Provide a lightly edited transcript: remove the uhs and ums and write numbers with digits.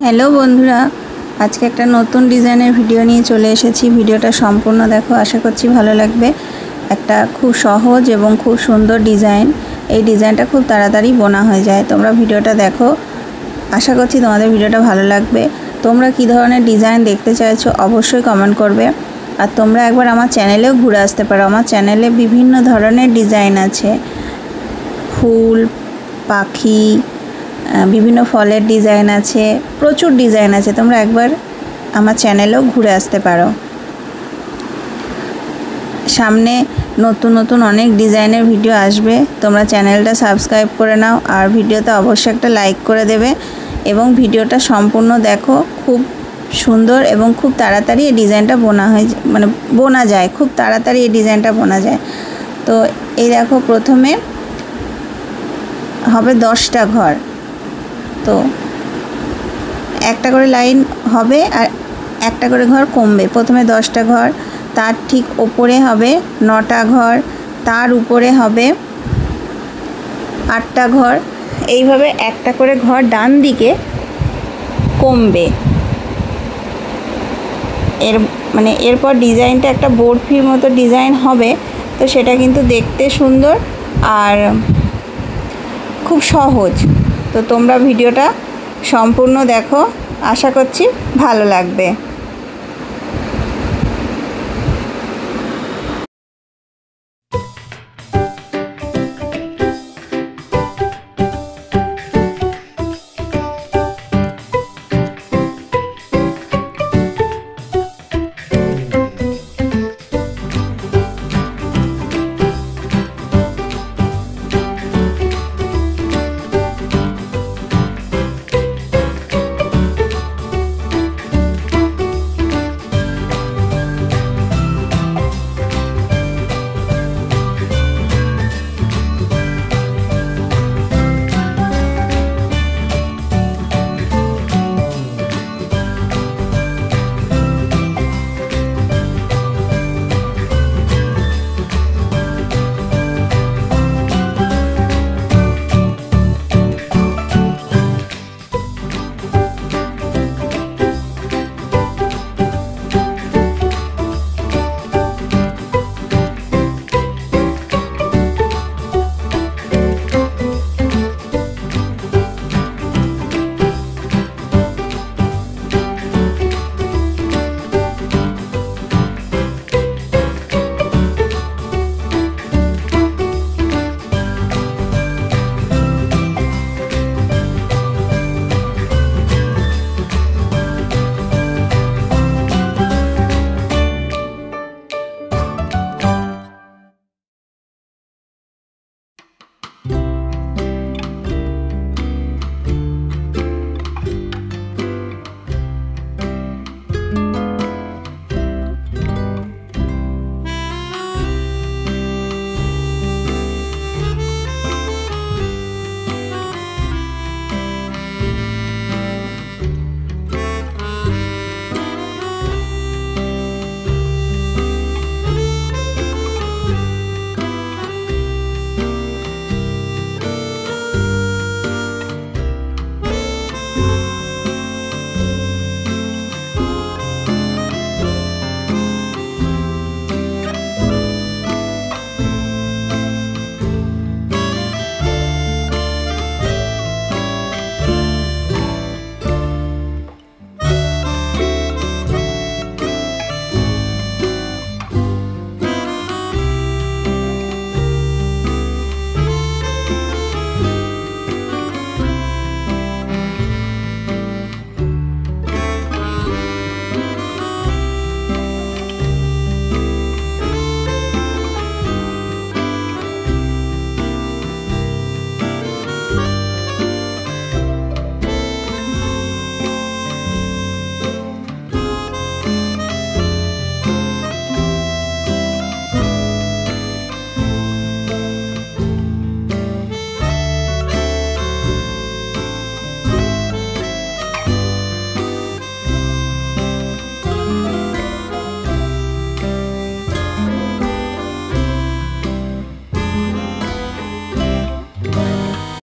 Hello বন্ধুরা, আজকে একটা নতুন ডিজাইনের ভিডিও নিয়ে চলে এসেছি। ভিডিওটা সম্পূর্ণ দেখো, আশা করছি ভালো লাগবে। একটা খুব সহজ এবং খুব সুন্দর ডিজাইন। এই ডিজাইনটা খুব তাড়াতাড়ি বোনা হয়ে যায়। তোমরা ভিডিওটা দেখো, আশা করছি তোমাদের ভিডিওটা ভালো লাগবে। তোমরা কী ধরনের ডিজাইন দেখতে চাইছো অবশ্যই কমেন্ট করবে। আর তোমরা একবার আমার চ্যানেলেও ঘুরে আসতে পারো। আমার চ্যানেলে বিভিন্ন ধরনের ডিজাইন আছে, ফুল, পাখি, বিভিন্ন ফলের ডিজাইন আছে, প্রচুর ডিজাইন আছে। তোমরা একবার আমার চ্যানেলেও ঘুরে আসতে পারো। সামনে নতুন নতুন অনেক ডিজাইনের ভিডিও আসবে। তোমরা চ্যানেলটা সাবস্ক্রাইব করে নাও আর ভিডিওতে অবশ্যই একটা লাইক করে দেবে এবং ভিডিওটা সম্পূর্ণ দেখো। খুব সুন্দর এবং খুব তাড়াতাড়ি এই ডিজাইনটা বোনা যায়। খুব তাড়াতাড়ি এই ডিজাইনটা বোনা যায়। তো এই দেখো, প্রথমে হবে 10টা ঘর। তো একটা করে লাইন হবে আর একটা করে ঘর কমবে। প্রথমে 10টা ঘর, তার ঠিক ওপরে হবে 9টা ঘর, তার উপরে হবে 8টা ঘর। এইভাবে একটা করে ঘর ডান দিকে কমবে। এরপর ডিজাইনটা একটা বরফির মতো ডিজাইন হবে। তো সেটা কিন্তু দেখতে সুন্দর আর খুব সহজ। তো তোমরা ভিডিওটা সম্পূর্ণ দেখো, আশা করছি ভালো লাগবে।